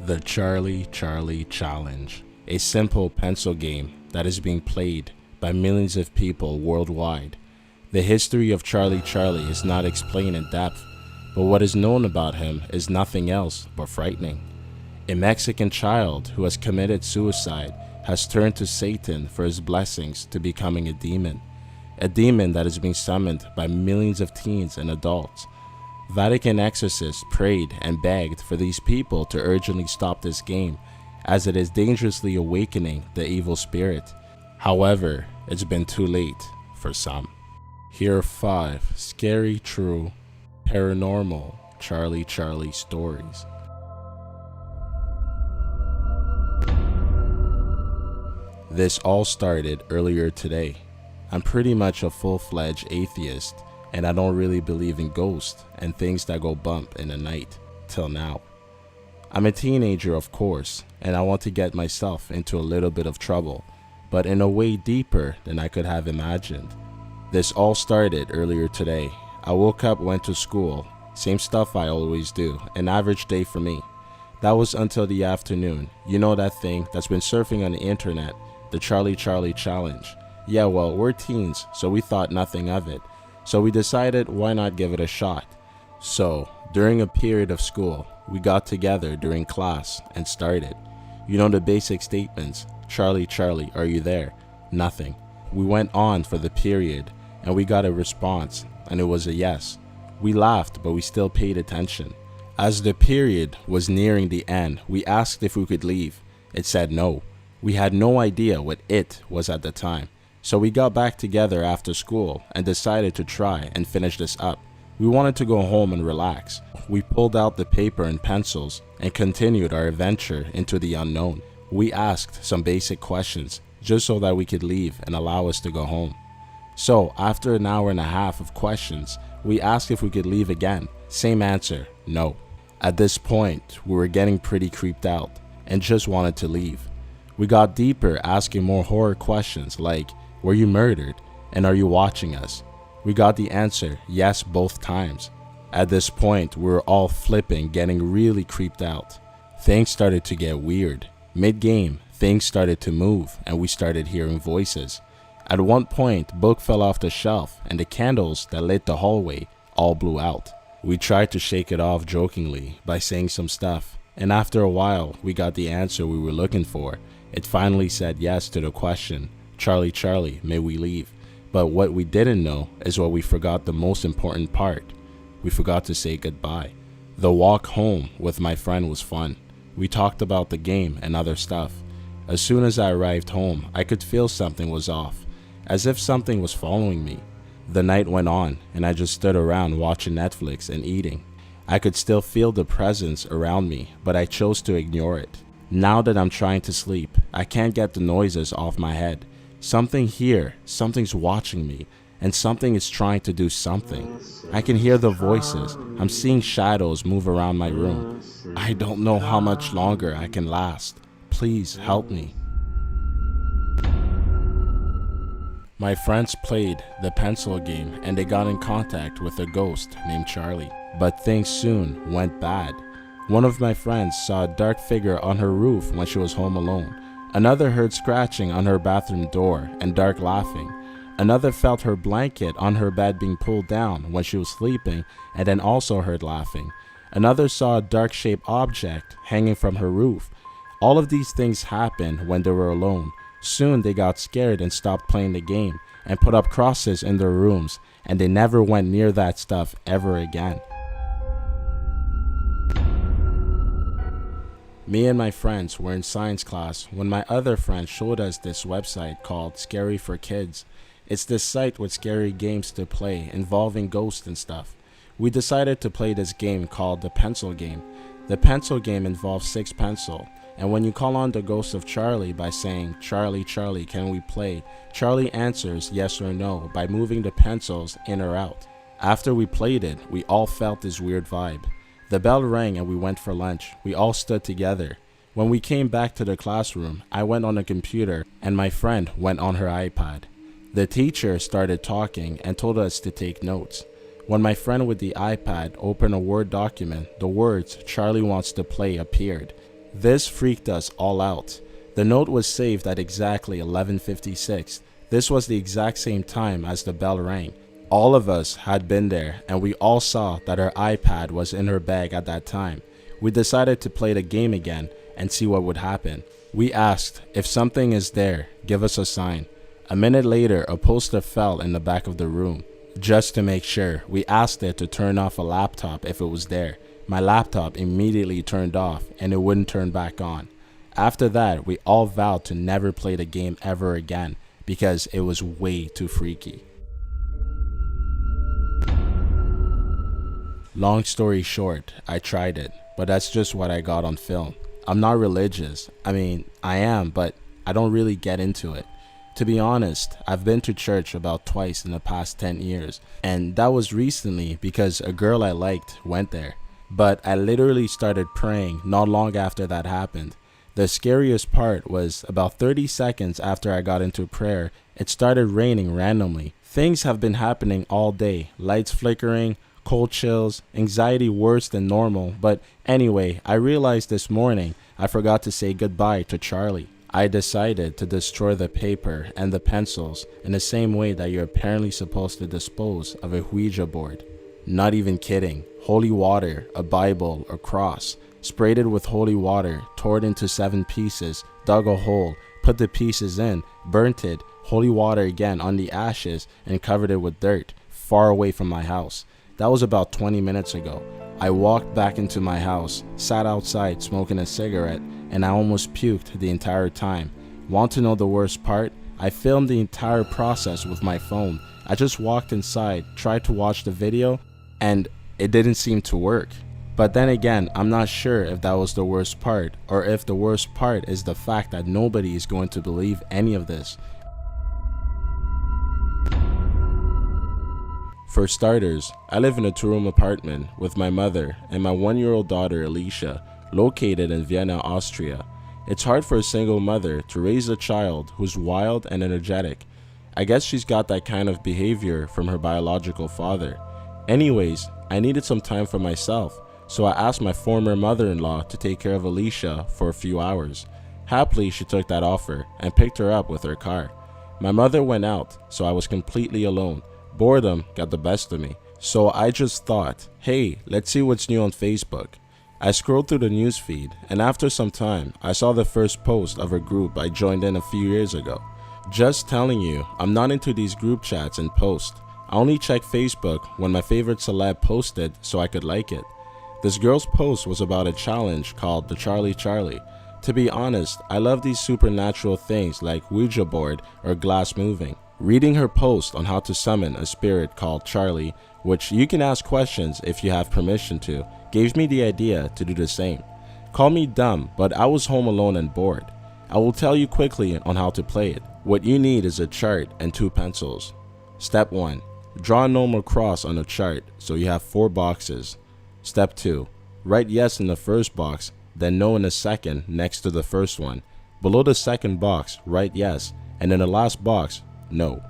The Charlie Challenge, a simple pencil game that is being played by millions of people worldwide. The history of Charlie is not explained in depth, but what is known about him is nothing else but frightening. A Mexican child who has committed suicide has turned to Satan for his blessings to becoming a demon that is being summoned by millions of teens and adults. Vatican exorcists prayed and begged for these people to urgently stop this game, as it is dangerously awakening the evil spirit. However, it's been too late for some. Here are 5 scary, true, paranormal Charlie stories. This all started earlier today. I'm pretty much a full-fledged atheist, and I don't really believe in ghosts and things that go bump in the night, till now. I'm a teenager, of course, and I want to get myself into a little bit of trouble, but in a way deeper than I could have imagined. This all started earlier today. I woke up, went to school, same stuff I always do, an average day for me. That was until the afternoon. You know that thing that's been surfing on the internet, the Charlie Challenge. Yeah, well, we're teens, so we thought nothing of it. So we decided, why not give it a shot? So, during a period of school, we got together during class and started. You know the basic statements, Charlie, are you there? Nothing. We went on for the period, and we got a response, and it was a yes. We laughed, but we still paid attention. As the period was nearing the end, we asked if we could leave. It said no. We had no idea what it was at the time. So we got back together after school and decided to try and finish this up. We wanted to go home and relax. We pulled out the paper and pencils and continued our adventure into the unknown. We asked some basic questions just so that we could leave and allow us to go home. So after an hour and a half of questions, we asked if we could leave again. Same answer, no. At this point, we were getting pretty creeped out and just wanted to leave. We got deeper, asking more horror questions like, were you murdered? And are you watching us? We got the answer, yes, both times. At this point, we were all flipping, getting really creeped out. Things started to get weird. Mid-game, things started to move, and we started hearing voices. At one point, book fell off the shelf, and the candles that lit the hallway all blew out. We tried to shake it off jokingly by saying some stuff, and after a while, we got the answer we were looking for. It finally said yes to the question, Charlie, may we leave? But what we didn't know is what we forgot, the most important part. We forgot to say goodbye. The walk home with my friend was fun. We talked about the game and other stuff. As soon as I arrived home, I could feel something was off, as if something was following me. The night went on, and I just stood around watching Netflix and eating. I could still feel the presence around me, but I chose to ignore it. Now that I'm trying to sleep, I can't get the noises off my head. Something here, something's watching me, and something is trying to do something. I can hear the voices. I'm seeing shadows move around my room. I don't know how much longer I can last. Please help me. My friends played the pencil game and they got in contact with a ghost named Charlie. But things soon went bad. One of my friends saw a dark figure on her roof when she was home alone. Another heard scratching on her bathroom door and dark laughing. Another felt her blanket on her bed being pulled down when she was sleeping and then also heard laughing. Another saw a dark-shaped object hanging from her roof. All of these things happened when they were alone. Soon they got scared and stopped playing the game and put up crosses in their rooms, and they never went near that stuff ever again. Me and my friends were in science class when my other friend showed us this website called Scary for Kids. It's this site with scary games to play involving ghosts and stuff. We decided to play this game called the pencil game. The pencil game involves 6 pencils, and when you call on the ghost of Charlie by saying, Charlie, can we play? Charlie answers yes or no by moving the pencils in or out. After we played it, we all felt this weird vibe. The bell rang and we went for lunch. We all stood together. When we came back to the classroom, I went on the computer and my friend went on her iPad. The teacher started talking and told us to take notes. When my friend with the iPad opened a Word document, the words "Charlie wants to play" appeared. This freaked us all out. The note was saved at exactly 11:56. This was the exact same time as the bell rang. All of us had been there, and we all saw that her iPad was in her bag at that time. We decided to play the game again and see what would happen. We asked, if something is there, give us a sign. A minute later, a poster fell in the back of the room. Just to make sure, we asked it to turn off a laptop if it was there. My laptop immediately turned off and it wouldn't turn back on. After that, we all vowed to never play the game ever again because it was way too freaky. Long story short, I tried it, but that's just what I got on film. I'm not religious. I mean, I am, but I don't really get into it. To be honest, I've been to church about twice in the past 10 years, and that was recently because a girl I liked went there. But I literally started praying not long after that happened. The scariest part was about 30 seconds after I got into prayer, it started raining randomly. Things have been happening all day, lights flickering, cold chills, anxiety worse than normal. But anyway, I realized this morning I forgot to say goodbye to Charlie. I decided to destroy the paper and the pencils in the same way that you're apparently supposed to dispose of a Ouija board. Not even kidding. Holy water, a Bible, a cross. Sprayed it with holy water, tore it into 7 pieces, dug a hole, put the pieces in, burnt it, holy water again on the ashes, and covered it with dirt, far away from my house. That was about 20 minutes ago. I walked back into my house, sat outside smoking a cigarette, and I almost puked the entire time. Want to know the worst part? I filmed the entire process with my phone. I just walked inside, tried to watch the video, and it didn't seem to work. But then again, I'm not sure if that was the worst part, or if the worst part is the fact that nobody is going to believe any of this. For starters, I live in a 2-room apartment with my mother and my 1-year-old daughter Alicia, located in Vienna, Austria. It's hard for a single mother to raise a child who's wild and energetic. I guess she's got that kind of behavior from her biological father. Anyways, I needed some time for myself, so I asked my former mother-in-law to take care of Alicia for a few hours. Happily, she took that offer and picked her up with her car. My mother went out, so I was completely alone. Boredom got the best of me, so I just thought, hey, let's see what's new on Facebook. I scrolled through the newsfeed, and after some time, I saw the first post of a group I joined in a few years ago. Just telling you, I'm not into these group chats and posts. I only check Facebook when my favorite celeb posted so I could like it. This girl's post was about a challenge called the Charlie. To be honest, I love these supernatural things like Ouija board or glass moving. Reading her post on how to summon a spirit called Charlie, which you can ask questions if you have permission to, gave me the idea to do the same. Call me dumb, but I was home alone and bored. I will tell you quickly on how to play it. What you need is a chart and 2 pencils. Step 1. Draw a normal cross on a chart so you have 4 boxes. Step 2. Write yes in the first box, then no in the second next to the first one. Below the second box, write yes, and in the last box, no.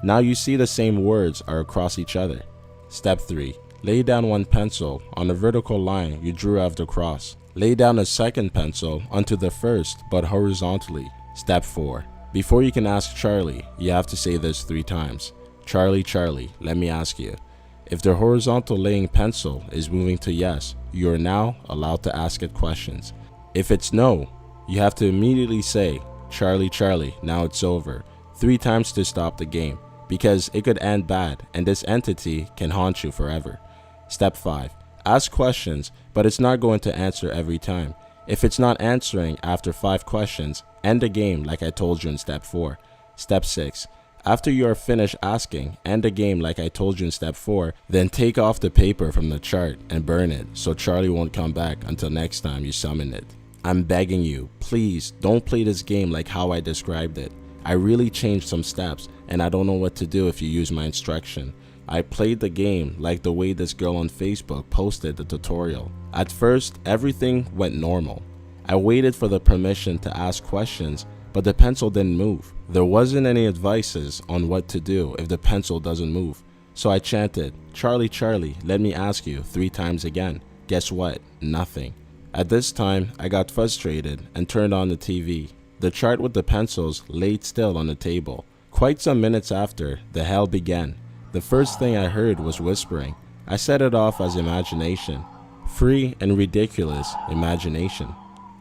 Now you see the same words are across each other. Step 3. Lay down 1 pencil on the vertical line you drew of the cross. Lay down a second pencil onto the first but horizontally. Step 4. Before you can ask Charlie, you have to say this 3 times. Charlie, let me ask you. If the horizontal laying pencil is moving to yes, you are now allowed to ask it questions. If it's no, you have to immediately say, Charlie, now it's over, 3 times to stop the game, because it could end bad and this entity can haunt you forever. Step 5. Ask questions, but it's not going to answer every time. If it's not answering after 5 questions, end the game like I told you in step 4. Step 6. After you are finished asking, end the game like I told you in step 4, then take off the paper from the chart and burn it so Charlie won't come back until next time you summon it. I'm begging you, please don't play this game like how I described it. I really changed some steps and I don't know what to do if you use my instruction. I played the game like the way this girl on Facebook posted the tutorial. At first, everything went normal. I waited for the permission to ask questions, but the pencil didn't move. There wasn't any advices on what to do if the pencil doesn't move. So I chanted, Charlie, let me ask you 3 times again. Guess what? Nothing. At this time, I got frustrated and turned on the TV. The chart with the pencils laid still on the table. Quite some minutes after, the hell began. The first thing I heard was whispering. I set it off as imagination. Free and ridiculous imagination.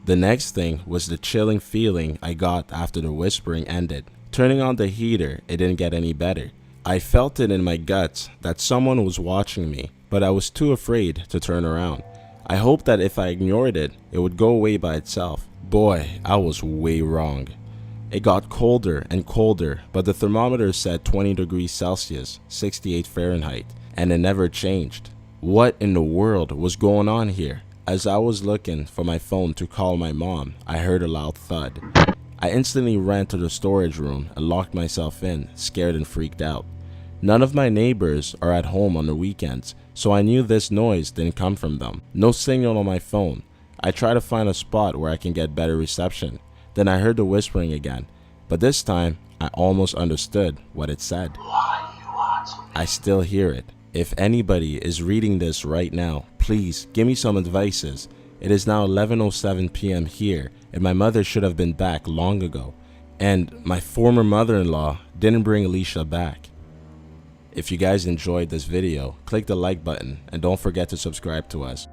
The next thing was the chilling feeling I got after the whispering ended. Turning on the heater, it didn't get any better. I felt it in my guts that someone was watching me, but I was too afraid to turn around. I hoped that if I ignored it, it would go away by itself. Boy, I was way wrong. It got colder and colder, but the thermometer said 20 degrees Celsius, 68 Fahrenheit, and it never changed. What in the world was going on here? As I was looking for my phone to call my mom, I heard a loud thud. I instantly ran to the storage room and locked myself in, scared and freaked out. None of my neighbors are at home on the weekends, so I knew this noise didn't come from them. No signal on my phone. I tried to find a spot where I can get better reception. Then I heard the whispering again, but this time I almost understood what it said. I still hear it. If anybody is reading this right now, please give me some advices. It is now 11:07 p.m. here, and my mother should have been back long ago. And my former mother-in-law didn't bring Alicia back. If you guys enjoyed this video, click the like button and don't forget to subscribe to us.